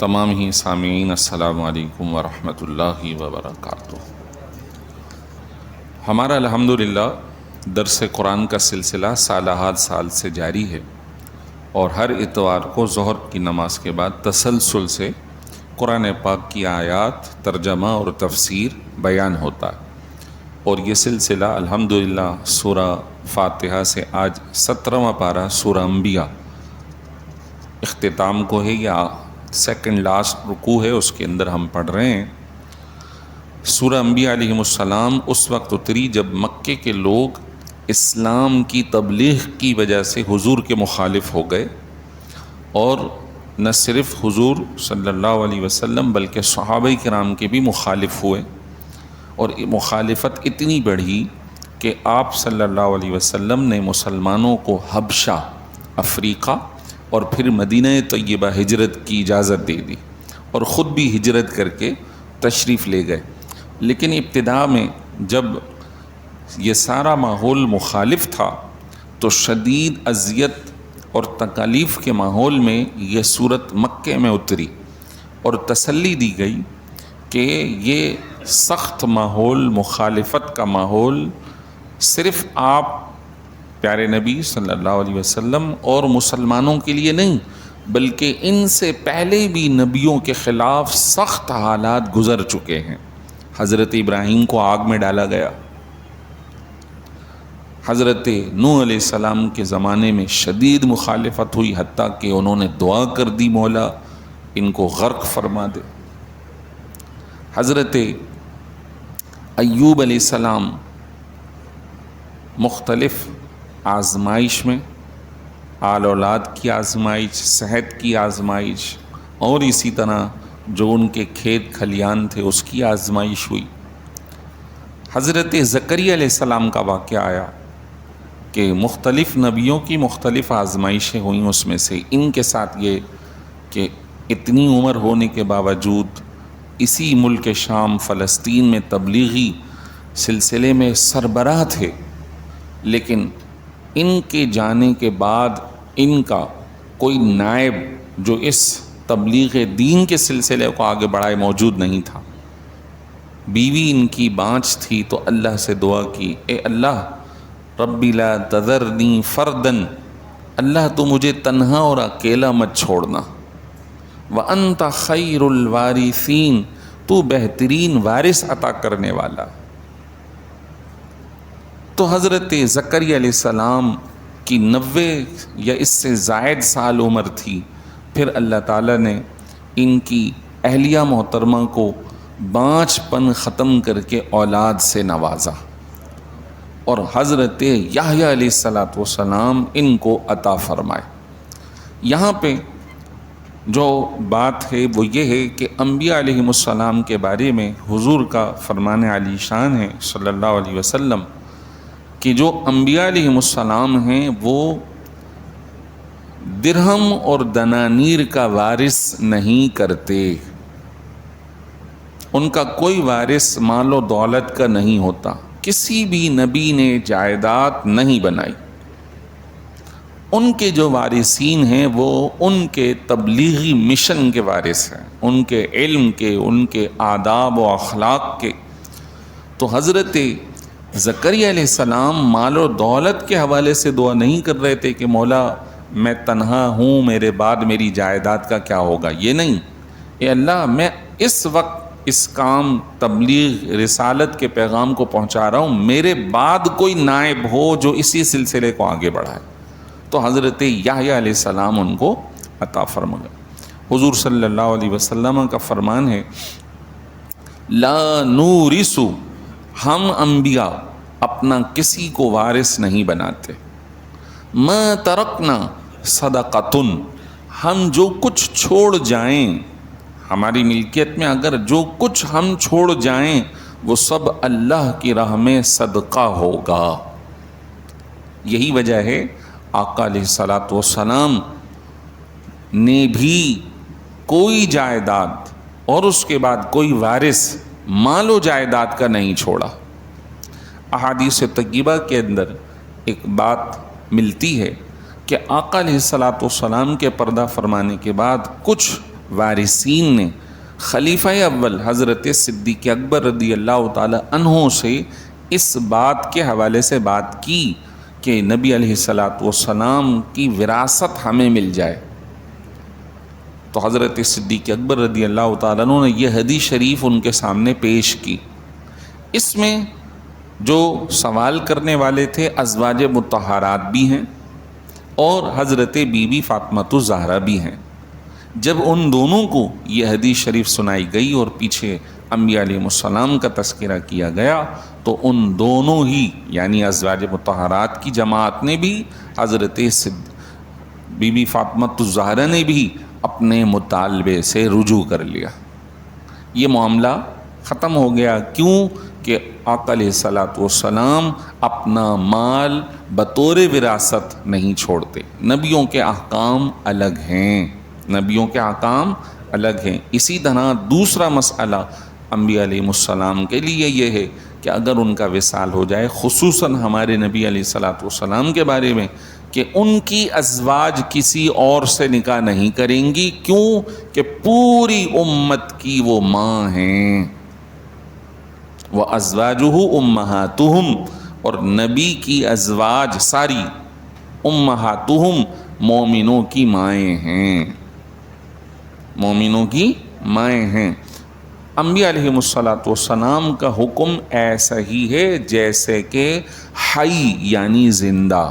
تمام ہی سامعین السلام علیکم ورحمۃ اللہ وبرکاتہ۔ ہمارا الحمدللہ درس قرآن کا سلسلہ سالہ ہر سال سے جاری ہے، اور ہر اتوار کو ظہر کی نماز کے بعد تسلسل سے قرآن پاک کی آیات ترجمہ اور تفسیر بیان ہوتا ہے، اور یہ سلسلہ الحمدللہ سورہ فاتحہ سے آج 17واں پارہ سورہ انبیاء اختتام کو ہے، یا سیکنڈ لاسٹ رکوع ہے، اس کے اندر ہم پڑھ رہے ہیں۔ سورہ انبیاء علیہم السلام اس وقت اتری جب مکے کے لوگ اسلام کی تبلیغ کی وجہ سے حضور کے مخالف ہو گئے، اور نہ صرف حضور صلی اللہ علیہ وسلم بلکہ صحابہ کرام کے بھی مخالف ہوئے، اور مخالفت اتنی بڑھی کہ آپ صلی اللہ علیہ وسلم نے مسلمانوں کو حبشہ، افریقہ اور پھر مدینہ طیبہ ہجرت کی اجازت دے دی، اور خود بھی ہجرت کر کے تشریف لے گئے۔ لیکن ابتدا میں جب یہ سارا ماحول مخالف تھا تو شدید اذیت اور تکالیف کے ماحول میں یہ صورت مکے میں اتری، اور تسلی دی گئی کہ یہ سخت ماحول، مخالفت کا ماحول صرف آپ پیارے نبی صلی اللہ علیہ وسلم اور مسلمانوں کے لیے نہیں، بلکہ ان سے پہلے بھی نبیوں کے خلاف سخت حالات گزر چکے ہیں۔ حضرت ابراہیم کو آگ میں ڈالا گیا، حضرت نوح علیہ السلام کے زمانے میں شدید مخالفت ہوئی، حتیٰ کہ انہوں نے دعا کر دی مولا ان کو غرق فرما دے۔ حضرت ایوب علیہ السلام مختلف آزمائش میں، آل اولاد کی آزمائش، صحت کی آزمائش، اور اسی طرح جو ان کے کھیت کھلیان تھے اس کی آزمائش ہوئی۔ حضرت زکریا علیہ السلام کا واقعہ آیا کہ مختلف نبیوں کی مختلف آزمائشیں ہوئیں، اس میں سے ان کے ساتھ یہ کہ اتنی عمر ہونے کے باوجود اسی ملک شام فلسطین میں تبلیغی سلسلے میں سربراہ تھے، لیکن ان کے جانے کے بعد ان کا کوئی نائب جو اس تبلیغ دین کے سلسلے کو آگے بڑھائے موجود نہیں تھا۔ بیوی ان کی بانجھ تھی تو اللہ سے دعا کی، اے اللہ ربی لا تذرنی فردن، اللہ تو مجھے تنہا اور اکیلا مت چھوڑنا، وانت خیر الوارثین، تو بہترین وارث عطا کرنے والا۔ تو حضرت زکریا علیہ السلام کی 90 یا اس سے زائد سال عمر تھی، پھر اللہ تعالیٰ نے ان کی اہلیہ محترمہ کو بانجھ پن ختم کر کے اولاد سے نوازا، اور حضرت یحییٰ علیہ السلام ان کو عطا فرمائے۔ یہاں پہ جو بات ہے وہ یہ ہے کہ انبیاء علیہم السلام کے بارے میں حضور کا فرمان علی شان ہے صلی اللہ علیہ وسلم کہ جو انبیاء علیہم السلام ہیں وہ درہم اور دنانیر کا وارث نہیں کرتے، ان کا کوئی وارث مال و دولت کا نہیں ہوتا، کسی بھی نبی نے جائیداد نہیں بنائی۔ ان کے جو وارثین ہیں وہ ان کے تبلیغی مشن کے وارث ہیں، ان کے علم کے، ان کے آداب و اخلاق کے۔ تو حضرت زکریا علیہ السلام مال و دولت کے حوالے سے دعا نہیں کر رہے تھے کہ مولا میں تنہا ہوں، میرے بعد میری جائیداد کا کیا ہوگا، یہ نہیں، اے اللہ میں اس وقت اس کام تبلیغ رسالت کے پیغام کو پہنچا رہا ہوں، میرے بعد کوئی نائب ہو جو اسی سلسلے کو آگے بڑھائے۔ تو حضرت یحییٰ علیہ السلام ان کو عطا فرما گئے۔ حضور صلی اللہ علیہ وسلم کا فرمان ہے، لا نورث، ہم انبیاء اپنا کسی کو وارث نہیں بناتے، ما ترکنا صدقۃ، ہم جو کچھ چھوڑ جائیں، ہماری ملکیت میں اگر جو کچھ ہم چھوڑ جائیں وہ سب اللہ کی راہ میں صدقہ ہوگا۔ یہی وجہ ہے آقا علیہ الصلاۃ والسلام نے بھی کوئی جائیداد اور اس کے بعد کوئی وارث مال و جائیداد کا نہیں چھوڑا۔ احادیث طیبہ کے اندر ایک بات ملتی ہے کہ آقا علیہ الصلاۃ والسلام کے پردہ فرمانے کے بعد کچھ وارثین نے خلیفہ اول حضرت صدیق اکبر رضی اللہ تعالی عنہ سے اس بات کے حوالے سے بات کی کہ نبی علیہ الصلاۃ والسلام کی وراثت ہمیں مل جائے، تو حضرت صدیق اکبر رضی اللہ تعالیٰ عنہ نے یہ حدیث شریف ان کے سامنے پیش کی۔ اس میں جو سوال کرنے والے تھے ازواج مطہرات بھی ہیں اور حضرت بی بی فاطمہ الزہرا بھی ہیں۔ جب ان دونوں کو یہ حدیث شریف سنائی گئی اور پیچھے انبیاء علیہ السلام کا تذکرہ کیا گیا، تو ان دونوں ہی یعنی ازواج مطہرات کی جماعت نے بھی، حضرت بی بی فاطمہ الزہرا نے بھی اپنے مطالبے سے رجوع کر لیا۔ یہ معاملہ ختم ہو گیا۔ کیوں کہ آقا علیہ الصلاۃ والسلام اپنا مال بطور وراثت نہیں چھوڑتے، نبیوں کے احکام الگ ہیں، نبیوں کے احکام الگ ہیں۔ اسی طرح دوسرا مسئلہ انبیاء علیہ السلام کے لیے یہ ہے کہ اگر ان کا وصال ہو جائے، خصوصاً ہمارے نبی علیہ الصلاۃ والسلام کے بارے میں، کہ ان کی ازواج کسی اور سے نکاح نہیں کریں گی۔ کیوں کہ پوری امت کی وہ ماں ہیں، وَأَزْوَاجُهُ أُمَّهَاتُهُمْ، اور نبی کی ازواج ساری امہاتہم مومنوں کی مائیں ہیں، مومنوں کی مائیں ہیں۔ انبیاء علیہ السلام کا حکم ایسا ہی ہے جیسے کہ حی یعنی زندہ،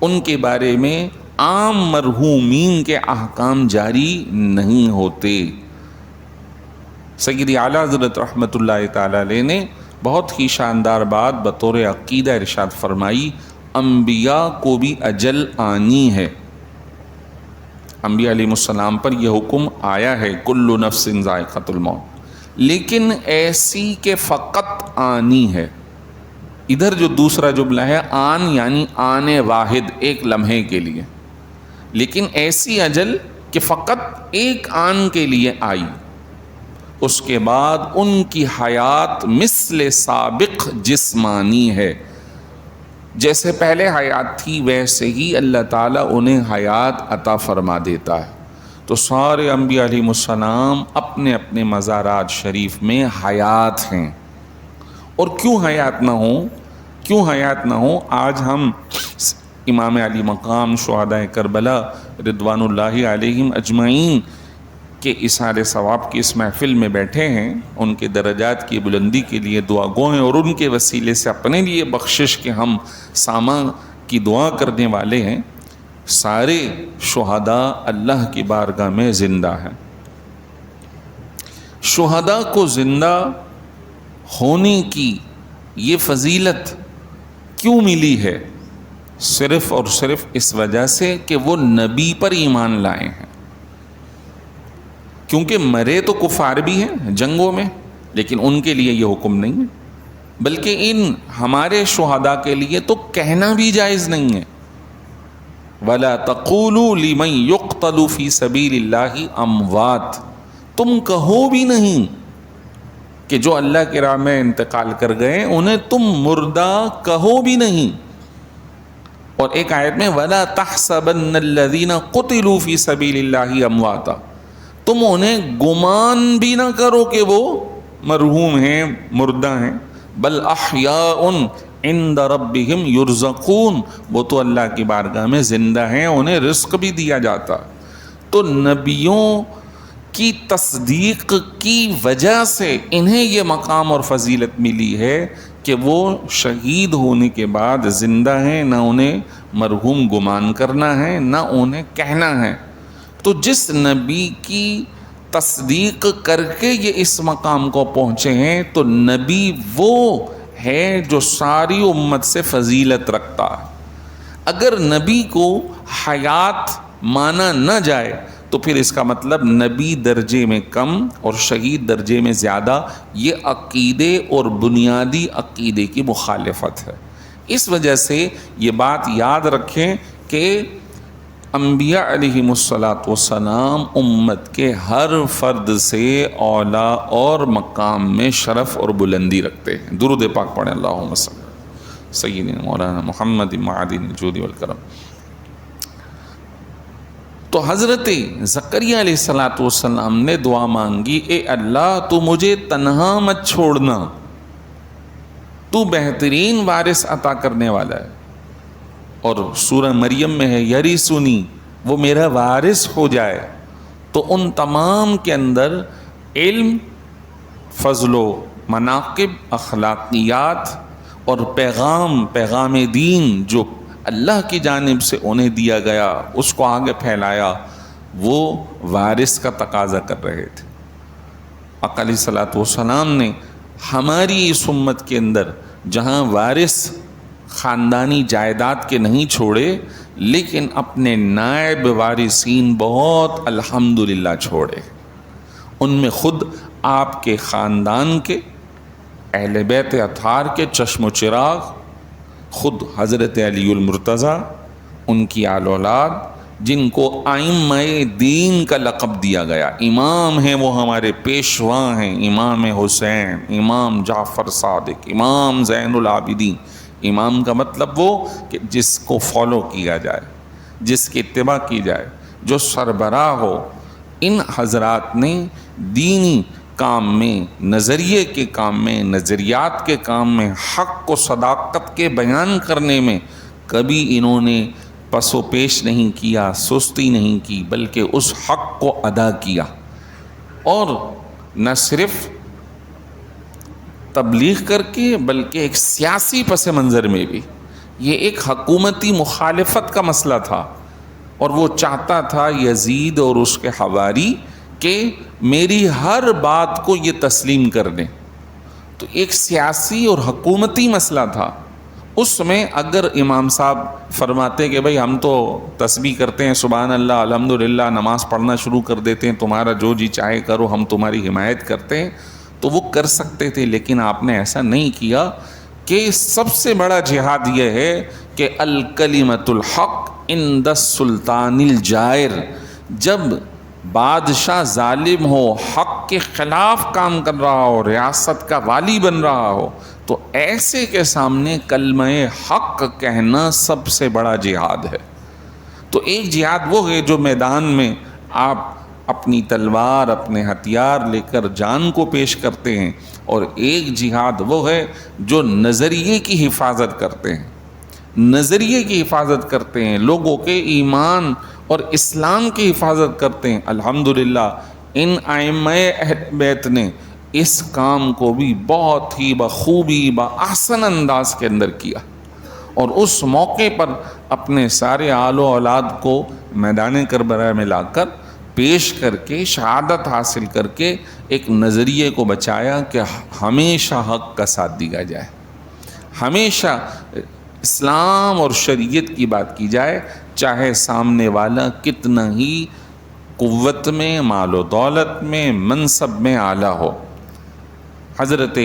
ان کے بارے میں عام مرحومین کے احکام جاری نہیں ہوتے۔ سیدی اعلیٰ حضرت رحمۃ اللہ تعالی علیہ نے بہت ہی شاندار بات بطور عقیدہ ارشاد فرمائی، انبیاء کو بھی اجل آنی ہے۔ انبیاء علیہ السلام پر یہ حکم آیا ہے، کل نفس ذائقۃ الموت، لیکن ایسی کہ فقط آنی ہے۔ ادھر جو دوسرا جملہ ہے آن یعنی آنے واحد، ایک لمحے کے لیے، لیکن ایسی اجل کہ فقط ایک آن کے لیے آئی، اس کے بعد ان کی حیات مثل سابق جسمانی ہے، جیسے پہلے حیات تھی ویسے ہی اللہ تعالیٰ انہیں حیات عطا فرما دیتا ہے۔ تو سارے انبیاء علیہ السلام اپنے اپنے مزارات شریف میں حیات ہیں، اور کیوں حیات نہ ہوں، کیوں حیات نہ ہوں؟ آج ہم امام علی مقام شہدائے کربلا رضوان اللہ علیہم اجمعین کے اظہار ثواب کی اس محفل میں بیٹھے ہیں، ان کے درجات کی بلندی کے لیے دعا گو ہیں، اور ان کے وسیلے سے اپنے لیے بخشش کہ ہم سامع کی دعا کرنے والے ہیں۔ سارے شہداء اللہ کی بارگاہ میں زندہ ہیں۔ شہداء کو زندہ ہونے کی یہ فضیلت کیوں ملی ہے؟ صرف اور صرف اس وجہ سے کہ وہ نبی پر ایمان لائے ہیں۔ کیونکہ مرے تو کفار بھی ہیں جنگوں میں، لیکن ان کے لیے یہ حکم نہیں ہے، بلکہ ان ہمارے شہداء کے لیے تو کہنا بھی جائز نہیں ہے۔ وَلَا تَقُولُوا لِمَنْ يُقْتَلُ فِي سَبِيلِ اللَّهِ أَمْوَاتٌ، تم کہو بھی نہیں کہ جو اللہ کی راہ میں انتقال کر گئے انہیں تم مردہ کہو بھی نہیں۔ اور ایک آیت میں وَلَا تَحْسَبَنَّ الَّذِينَ قُتِلُوا فِي سَبِيلِ اللَّهِ أَمْوَاتًا، تم انہیں گمان بھی نہ کرو کہ وہ مرحوم ہیں، مردہ ہیں، بل احیاء عند ربہم یرزقون، وہ تو اللہ کی بارگاہ میں زندہ ہیں، انہیں رزق بھی دیا جاتا۔ تو نبیوں کی تصدیق کی وجہ سے انہیں یہ مقام اور فضیلت ملی ہے کہ وہ شہید ہونے کے بعد زندہ ہیں، نہ انہیں مرحوم گمان کرنا ہے نہ انہیں کہنا ہے۔ تو جس نبی کی تصدیق کر کے یہ اس مقام کو پہنچے ہیں، تو نبی وہ ہے جو ساری امت سے فضیلت رکھتا ہے۔ اگر نبی کو حیات مانا نہ جائے تو پھر اس کا مطلب نبی درجے میں کم اور شہید درجے میں زیادہ، یہ عقیدے اور بنیادی عقیدے کی مخالفت ہے۔ اس وجہ سے یہ بات یاد رکھیں کہ انبیاء علیہ السلام امت کے ہر فرد سے اولا اور مقام میں شرف اور بلندی رکھتے ہیں۔ درود پاک پڑھیں، اللہم صلی سیدنا مولانا محمد معدن الجود والکرم۔ تو حضرت زکریا علیہ السلام نے دعا مانگی، اے اللہ تو مجھے تنہا مت چھوڑنا، تو بہترین وارث عطا کرنے والا ہے۔ اور سورہ مریم میں ہے یرثنی، وہ میرا وارث ہو جائے۔ تو ان تمام کے اندر علم، فضل و مناقب، اخلاقیات اور پیغام دین جو اللہ کی جانب سے انہیں دیا گیا، اس کو آگے پھیلایا، وہ وارث کا تقاضا کر رہے تھے۔ آقا علیہ الصلوۃ والسلام نے ہماری اس امت کے اندر جہاں وارث خاندانی جائیداد کے نہیں چھوڑے، لیکن اپنے نائب وارثین بہت الحمدللہ چھوڑے۔ ان میں خود آپ کے خاندان کے، اہل بیت اطہار کے چشم و چراغ، خود حضرت علی المرتضیٰ، ان کی آل اولاد، جن کو ائمہ دین کا لقب دیا گیا، امام ہیں، وہ ہمارے پیشوا ہیں، امام حسین، امام جعفر صادق، امام زین العابدین۔ امام کا مطلب وہ کہ جس کو فالو کیا جائے، جس کی اتباع کی جائے، جو سربراہ ہو۔ ان حضرات نے دینی کام میں، نظریے کے کام میں، نظریات کے کام میں، حق و صداقت کے بیان کرنے میں کبھی انہوں نے پس و پیش نہیں کیا، سستی نہیں کی، بلکہ اس حق کو ادا کیا۔ اور نہ صرف تبلیغ کر کے، بلکہ ایک سیاسی پس منظر میں بھی۔ یہ ایک حکومتی مخالفت کا مسئلہ تھا، اور وہ چاہتا تھا یزید اور اس کے حواری کہ میری ہر بات کو یہ تسلیم کر دیں۔ تو ایک سیاسی اور حکومتی مسئلہ تھا۔ اس میں اگر امام صاحب فرماتے کہ بھئی ہم تو تسبیح کرتے ہیں، سبحان اللہ، الحمدللہ، نماز پڑھنا شروع کر دیتے ہیں، تمہارا جو جی چاہے کرو، ہم تمہاری حمایت کرتے ہیں، تو وہ کر سکتے تھے، لیکن آپ نے ایسا نہیں کیا۔ کہ سب سے بڑا جہاد یہ ہے کہ الکلمۃ الحق عند السلطان الجائر، جب بادشاہ ظالم ہو، حق کے خلاف کام کر رہا ہو، ریاست کا والی بن رہا ہو، تو ایسے کے سامنے کلمہ حق کہنا سب سے بڑا جہاد ہے۔ تو ایک جہاد وہ ہے جو میدان میں آپ اپنی تلوار، اپنے ہتھیار لے کر جان کو پیش کرتے ہیں، اور ایک جہاد وہ ہے جو نظریے کی حفاظت کرتے ہیں، نظریے کی حفاظت کرتے ہیں، لوگوں کے ایمان اور اسلام کی حفاظت کرتے ہیں۔ الحمدللہ ان ائمہ اہل بیت نے اس کام کو بھی بہت ہی بخوبی، بأحسن انداز کے اندر کیا، اور اس موقع پر اپنے سارے آل و اولاد کو میدان کربلا میں لا کر پیش کر کے، شہادت حاصل کر کے ایک نظریے کو بچایا کہ ہمیشہ حق کا ساتھ دیا جائے، ہمیشہ اسلام اور شریعت کی بات کی جائے، چاہے سامنے والا کتنا ہی قوت میں، مال و دولت میں، منصب میں اعلیٰ ہو۔ حضرت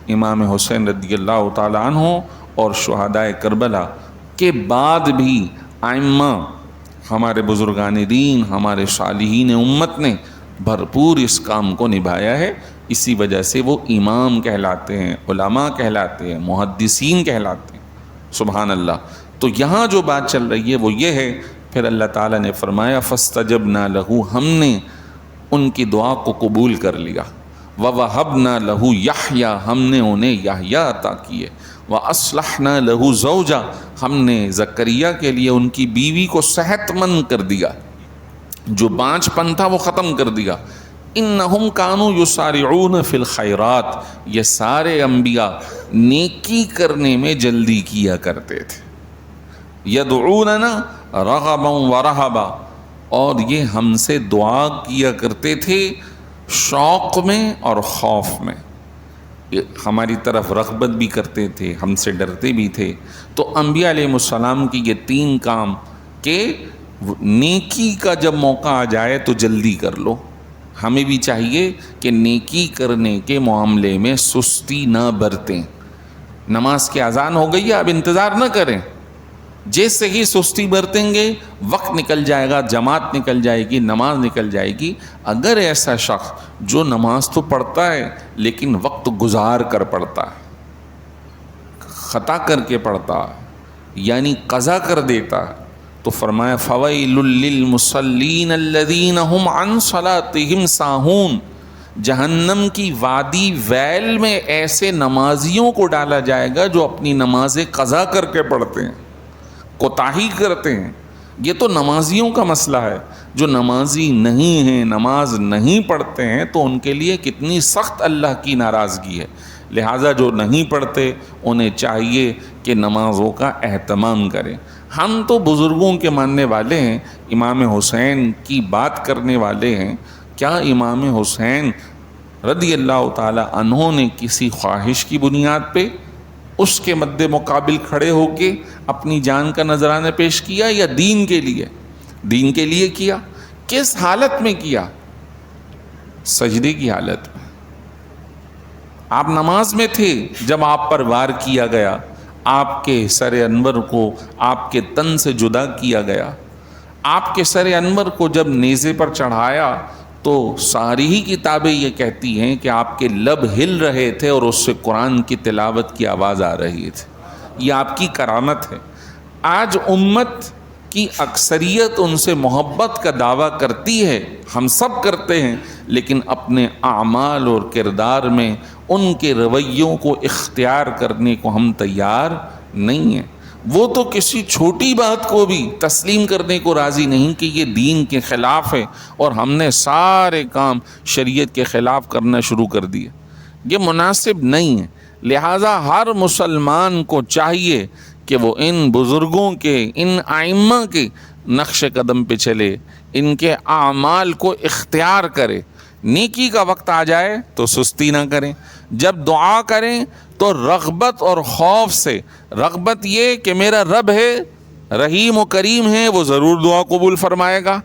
امام حسین رضی اللہ تعالیٰ عنہ اور شہدائے کربلا کے بعد بھی ائمہ، ہمارے بزرگان دین، ہمارے صالحین امت نے بھرپور اس کام کو نبھایا ہے۔ اسی وجہ سے وہ امام کہلاتے ہیں، علماء کہلاتے ہیں، محدثین کہلاتے ہیں۔ سبحان اللہ۔ تو یہاں جو بات چل رہی ہے وہ یہ ہے، پھر اللہ تعالیٰ نے فرمایا فاستجبنا لہ، ہم نے ان کی دعا کو قبول کر لیا، ووہبنا لہ یحییٰ، ہم نے انہیں یحییٰ عطا کیے، واصلحنا لہ زوجہ، ہم نے زکریا کے لیے ان کی بیوی کو صحت مند کر دیا، جو بانجھ پن تھا وہ ختم کر دیا۔ انہم کانوا یسارعون فی الخیرات، یہ سارے انبیاء نیکی کرنے میں جلدی کیا کرتے تھے، یدعوننا رغبا ورہبا، اور یہ ہم سے دعا کیا کرتے تھے شوق میں اور خوف میں، ہماری طرف رغبت بھی کرتے تھے، ہم سے ڈرتے بھی تھے۔ تو انبیاء علیہ السلام کی یہ تین کام کہ نیکی کا جب موقع آ جائے تو جلدی کر لو۔ ہمیں بھی چاہیے کہ نیکی کرنے کے معاملے میں سستی نہ برتیں۔ نماز کی اذان ہو گئی ہے، اب انتظار نہ کریں، جیسے ہی سستی برتیں گے وقت نکل جائے گا، جماعت نکل جائے گی، نماز نکل جائے گی۔ اگر ایسا شخص جو نماز تو پڑھتا ہے لیکن وقت گزار کر پڑھتا ہے، خطا کر کے پڑھتا ہے، یعنی قضا کر دیتا ہے، تو فرمایا فویل للمصلین الذین هم عن صلاتهم ساہون، جہنم کی وادی ویل میں ایسے نمازیوں کو ڈالا جائے گا جو اپنی نمازیں قضا کر کے پڑھتے ہیں، کوتاہی کرتے ہیں۔ یہ تو نمازیوں کا مسئلہ ہے، جو نمازی نہیں ہیں، نماز نہیں پڑھتے ہیں، تو ان کے لیے کتنی سخت اللہ کی ناراضگی ہے۔ لہٰذا جو نہیں پڑھتے انہیں چاہیے کہ نمازوں کا اہتمام کریں۔ ہم تو بزرگوں کے ماننے والے ہیں، امام حسین کی بات کرنے والے ہیں۔ کیا امام حسین رضی اللہ تعالی عنہ نے کسی خواہش کی بنیاد پہ اس کے مد مقابل کھڑے ہو کے اپنی جان کا نذرانہ پیش کیا، یا دین کے لیے؟ دین کے لیے کیا۔ کس حالت میں کیا؟ سجدے کی حالت میں۔ آپ نماز میں تھے جب آپ پر وار کیا گیا، آپ کے سر انور کو آپ کے تن سے جدا کیا گیا۔ آپ کے سر انور کو جب نیزے پر چڑھایا تو ساری ہی کتابیں یہ کہتی ہیں کہ آپ کے لب ہل رہے تھے اور اس سے قرآن کی تلاوت کی آواز آ رہی تھی۔ یہ آپ کی کرامت ہے۔ آج امت کی اکثریت ان سے محبت کا دعویٰ کرتی ہے، ہم سب کرتے ہیں، لیکن اپنے اعمال اور کردار میں ان کے رویوں کو اختیار کرنے کو ہم تیار نہیں ہیں۔ وہ تو کسی چھوٹی بات کو بھی تسلیم کرنے کو راضی نہیں کہ یہ دین کے خلاف ہے، اور ہم نے سارے کام شریعت کے خلاف کرنا شروع کر دیے۔ یہ مناسب نہیں ہے۔ لہٰذا ہر مسلمان کو چاہیے کہ وہ ان بزرگوں کے، ان ائمہ کے نقش قدم پہ چلے، ان کے اعمال کو اختیار کرے۔ نیکی کا وقت آ جائے تو سستی نہ کریں، جب دعا کریں تو رغبت اور خوف سے۔ رغبت یہ کہ میرا رب ہے، رحیم و کریم ہے، وہ ضرور دعا قبول فرمائے گا،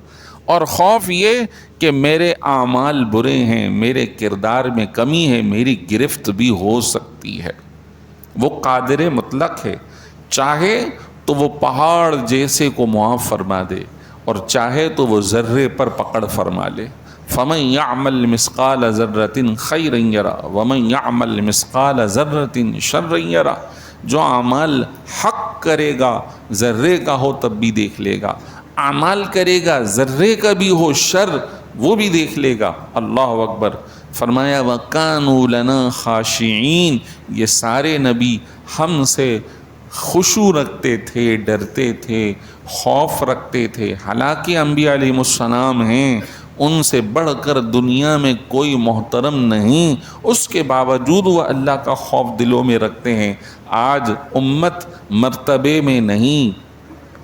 اور خوف یہ کہ میرے اعمال برے ہیں، میرے کردار میں کمی ہے، میری گرفت بھی ہو سکتی ہے۔ وہ قادر مطلق ہے، چاہے تو وہ پہاڑ جیسے کو معاف فرما دے، اور چاہے تو وہ ذرے پر پکڑ فرما لے۔ فَمَن يَعْمَلْ مِثْقَالَ ذَرَّةٍ خَيْرًا يَرَهُ وَمَن يَعْمَلْ مِثْقَالَ ذَرَّةٍ شَرًّا يَرَهُ۔ جو اعمال حق کرے گا، ذرے کا ہو تب بھی دیکھ لے گا، اعمال کرے گا ذرے کا بھی ہو شر، وہ بھی دیکھ لے گا۔ اللہ اکبر۔ فرمایا وَكَانُوا لَنَا خَاشِعِينَ، یہ سارے نبی ہم سے خشوع رکھتے تھے، ڈرتے تھے، خوف رکھتے تھے۔ حالانکہ انبیاء علیہ السلام ہیں، ان سے بڑھ کر دنیا میں کوئی محترم نہیں، اس کے باوجود وہ اللہ کا خوف دلوں میں رکھتے ہیں۔ آج امت مرتبے میں نہیں،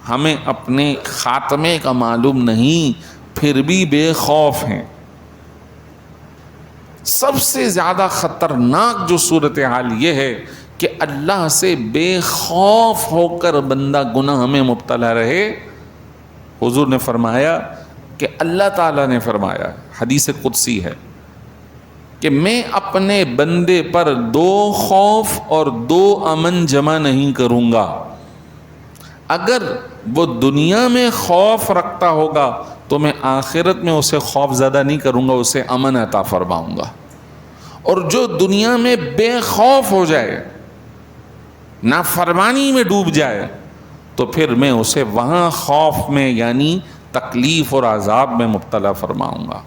ہمیں اپنے خاتمے کا معلوم نہیں، پھر بھی بے خوف ہیں۔ سب سے زیادہ خطرناک جو صورتحال یہ ہے کہ اللہ سے بے خوف ہو کر بندہ گناہ میں مبتلا رہے۔ حضور نے فرمایا کہ اللہ تعالیٰ نے فرمایا، حدیث قدسی ہے، کہ میں اپنے بندے پر 2 خوف اور 2 امن جمع نہیں کروں گا۔ اگر وہ دنیا میں خوف رکھتا ہوگا تو میں آخرت میں اسے خوف زدہ نہیں کروں گا، اسے امن عطا فرماؤں گا۔ اور جو دنیا میں بے خوف ہو جائے، نافرمانی میں ڈوب جائے، تو پھر میں اسے وہاں خوف میں یعنی تکلیف اور عذاب میں مبتلا فرماؤں گا۔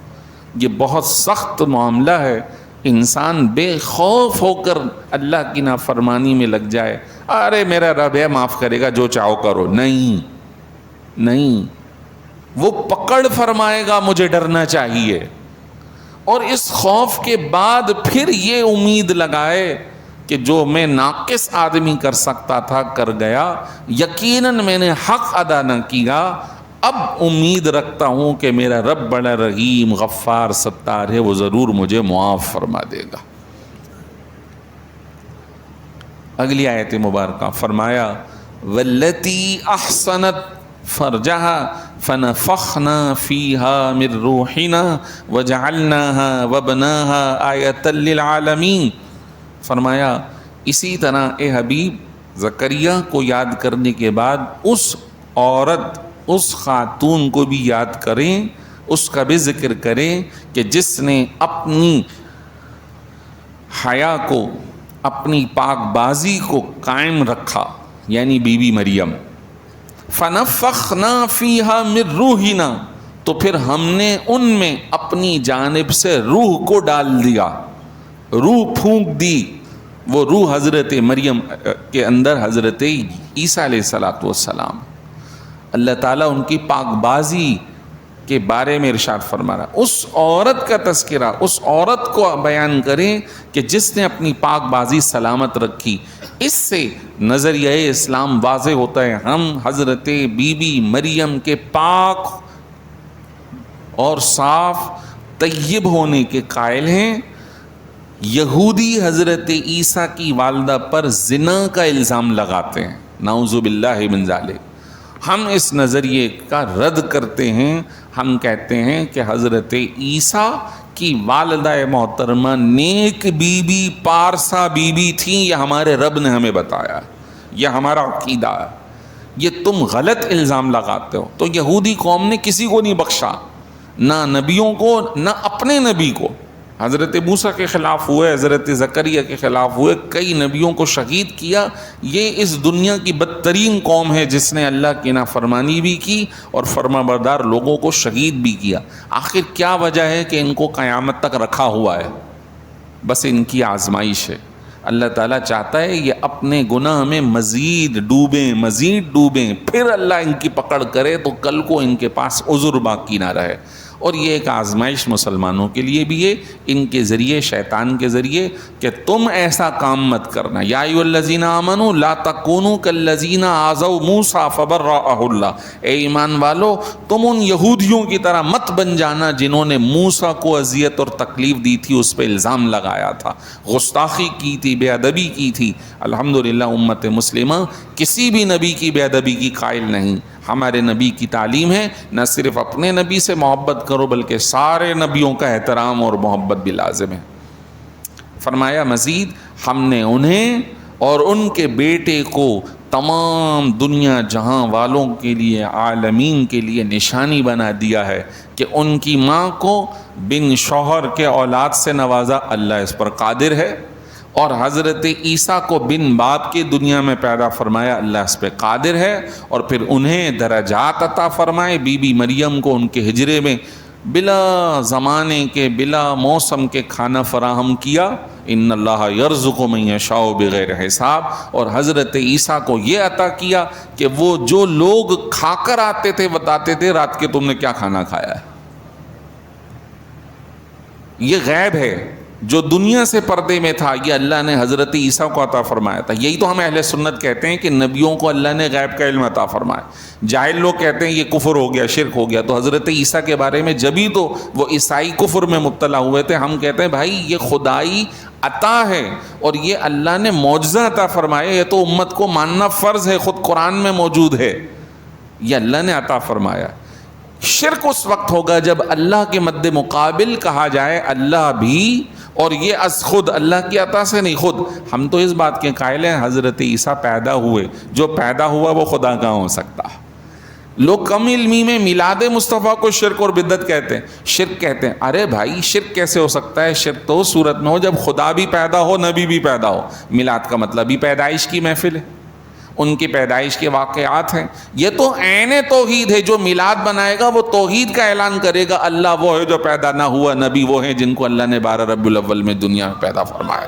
یہ بہت سخت معاملہ ہے۔ انسان بے خوف ہو کر اللہ کی نافرمانی میں لگ جائے، ارے میرا رب ہے معاف کرے گا، جو چاہو کرو۔ نہیں، وہ پکڑ فرمائے گا، مجھے ڈرنا چاہیے، اور اس خوف کے بعد پھر یہ امید لگائے کہ جو میں ناقص آدمی کر سکتا تھا کر گیا، یقیناً میں نے حق ادا نہ کیا، اب امید رکھتا ہوں کہ میرا رب بڑا رحیم غفار ستار ہے، وہ ضرور مجھے معاف فرما دے گا۔ اگلی آیت مبارکہ فرمایا والتی احصنت فرجہا فنفخنا فیہا من روحنا وجعلناہا وابناہا آیۃ للعالمین۔ فرمایا اسی طرح اے حبیب زکریا کو یاد کرنے کے بعد اس عورت، اس خاتون کو بھی یاد کریں، اس کا بھی ذکر کریں کہ جس نے اپنی حیا کو، اپنی پاک بازی کو قائم رکھا، یعنی بی بی مریم۔ فنفخنا فیہا من روحنا، تو پھر ہم نے ان میں اپنی جانب سے روح کو ڈال دیا، روح پھونک دی۔ وہ روح حضرت مریم کے اندر حضرت عیسیٰ علیہ الصلوۃ والسلام۔ اللہ تعالیٰ ان کی پاک بازی کے بارے میں ارشاد فرما رہا، اس عورت کا تذکرہ، اس عورت کو بیان کریں کہ جس نے اپنی پاک بازی سلامت رکھی۔ اس سے نظریہ اسلام واضح ہوتا ہے، ہم حضرت بی بی مریم کے پاک اور صاف طیب ہونے کے قائل ہیں۔ یہودی حضرت عیسیٰ کی والدہ پر زنا کا الزام لگاتے ہیں، نعوذ باللہ من ذالک۔ ہم اس نظریے کا رد کرتے ہیں، ہم کہتے ہیں کہ حضرت عیسیٰ کی والدہ محترمہ نیک be be Parsa be be تھیں، یہ ہمارے رب نے ہمیں بتایا، یہ ہمارا عقیدہ ہے۔ یہ تم غلط الزام لگاتے ہو۔ تو یہودی قوم نے کسی کو نہیں بخشا، نہ نبیوں کو نہ اپنے نبی کو۔ حضرت موسیٰ کے خلاف ہوئے، حضرت زکریا کے خلاف ہوئے، کئی نبیوں کو شہید کیا۔ یہ اس دنیا کی بدترین قوم ہے جس نے اللہ کی نافرمانی بھی کی اور فرما بردار لوگوں کو شہید بھی کیا۔ آخر کیا وجہ ہے کہ ان کو قیامت تک رکھا ہوا ہے؟ بس ان کی آزمائش ہے۔ اللہ تعالیٰ چاہتا ہے یہ اپنے گناہ میں مزید ڈوبیں، پھر اللہ ان کی پکڑ کرے تو کل کو ان کے پاس عذر باقی نہ رہے۔ اور یہ ایک آزمائش مسلمانوں کے لیے بھی ہے، ان کے ذریعے، شیطان کے ذریعے، کہ تم ایسا کام مت کرنا۔ یا ایھا الذین آمنوا لا تکونوا کالذین آذوا موسیٰ فبرأہ اللہ، اے ایمان والو تم ان یہودیوں کی طرح مت بن جانا جنہوں نے موسیٰ کو اذیت اور تکلیف دی تھی، اس پہ الزام لگایا تھا، گستاخی کی تھی، بے ادبی کی تھی۔ الحمدللہ امت مسلمہ کسی بھی نبی کی بے ادبی کی قائل نہیں۔ ہمارے نبی کی تعلیم ہے نہ صرف اپنے نبی سے محبت کرو بلکہ سارے نبیوں کا احترام اور محبت بھی لازم ہے۔ فرمایا مزید ہم نے انہیں اور ان کے بیٹے کو تمام دنیا جہاں والوں کے لیے، عالمین کے لیے نشانی بنا دیا ہے کہ ان کی ماں کو بن شوہر کے اولاد سے نوازا، اللہ اس پر قادر ہے، اور حضرت عیسیٰ کو بن باپ کے دنیا میں پیدا فرمایا، اللہ اس پہ قادر ہے، اور پھر انہیں درجات عطا فرمائے۔ بی بی مریم کو ان کے ہجرے میں بلا زمانے کے، بلا موسم کے کھانا فراہم کیا۔ ان اللہ یرزق من یشاء بغیر حساب۔ اور حضرت عیسیٰ کو یہ عطا کیا کہ وہ جو لوگ کھا کر آتے تھے بتاتے تھے رات کے تم نے کیا کھانا کھایا ہے۔ یہ غیب ہے جو دنیا سے پردے میں تھا، یہ اللہ نے حضرت عیسیٰ کو عطا فرمایا تھا۔ یہی تو ہم اہل سنت کہتے ہیں کہ نبیوں کو اللہ نے غیب کا علم عطا فرمایا۔ جاہل لوگ کہتے ہیں یہ کفر ہو گیا، شرک ہو گیا۔ تو حضرت عیسیٰ کے بارے میں جبھی تو وہ عیسائی کفر میں مبتلا ہوئے تھے، ہم کہتے ہیں بھائی یہ خدائی عطا ہے اور یہ اللہ نے معجزہ عطا فرمایا، یہ تو امت کو ماننا فرض ہے، خود قرآن میں موجود ہے، یہ اللہ نے عطا فرمایا۔ شرک اس وقت ہوگا جب اللہ کے مد مقابل کہا جائے اللہ بھی، اور یہ از خود اللہ کی عطا سے نہیں، خود ہم تو اس بات کے قائل ہیں حضرت عیسیٰ پیدا ہوئے، جو پیدا ہوا وہ خدا کہاں ہو سکتا۔ لوگ کم علمی میں میلاد مصطفیٰ کو شرک اور بدعت کہتے ہیں، شرک کہتے ہیں۔ ارے بھائی شرک کیسے ہو سکتا ہے؟ شرک تو اس صورت میں ہو جب خدا بھی پیدا ہو، نبی بھی پیدا ہو۔ میلاد کا مطلب ہی پیدائش کی محفل ہے، ان کی پیدائش کے واقعات ہیں۔ یہ تو عین توحید ہے، جو میلاد بنائے گا وہ توحید کا اعلان کرے گا، اللہ وہ ہے جو پیدا نہ ہوا، نبی وہ ہیں جن کو اللہ نے 12 ربیع الاول میں دنیا میں پیدا فرمایا۔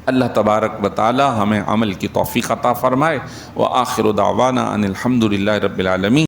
اللہ تبارک و تعالی ہمیں عمل کی توفیق عطا فرمائے۔ وآخر دعوانا ان الحمد للہ رب العالمین۔